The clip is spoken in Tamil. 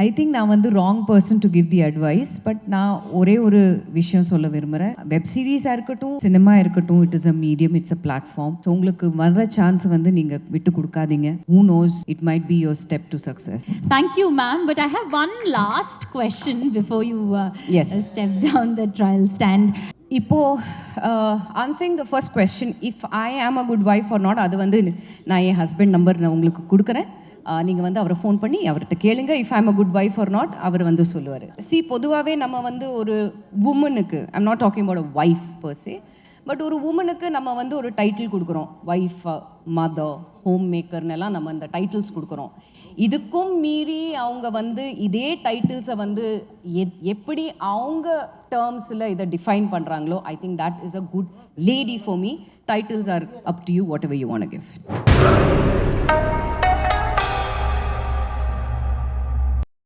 ஐ திங்க் நான் வந்து wrong person to give the advice. But நான் ஒரே ஒரு விஷயம் சொல்ல விரும்புகிறேன். வெப் சீரிஸாக இருக்கட்டும், சினிமா இருக்கட்டும், it is a medium, it's a platform. So உங்களுக்கு வர்ற சான்ஸ் வந்து நீங்கள் விட்டு கொடுக்காதீங்க. Who knows, it might be your step to success. Thank you, ma'am. But I have one last question before you Yes. step down the trial stand. இப்போது answering the first question, if I am a good wife or not, அது வந்து நான் என் ஹஸ்பண்ட் நம்பர் நான் உங்களுக்கு கொடுக்குறேன். நீங்கள் வந்து அவரை ஃபோன் பண்ணி அவர்கிட்ட கேளுங்க. If I'm a good wife or not, அவர் வந்து சொல்லுவார். பொதுவாகவே நம்ம வந்து ஒரு உமனுக்கு, I'm not talking about a wife per se, but ஒரு உமனுக்கு நம்ம வந்து ஒரு டைட்டில் கொடுக்குறோம். ஒய்ஃப், மதர், ஹோம் மேக்கர்னெல்லாம் நம்ம இந்த டைட்டில்ஸ் கொடுக்குறோம். இதுக்கும் மீறி அவங்க வந்து இதே டைட்டில்ஸை வந்து எப்படி அவங்க டேர்ம்ஸில் இதை டிஃபைன் பண்ணுறாங்களோ, I think that is a good lady for me. Titles are up to you, whatever you want to give.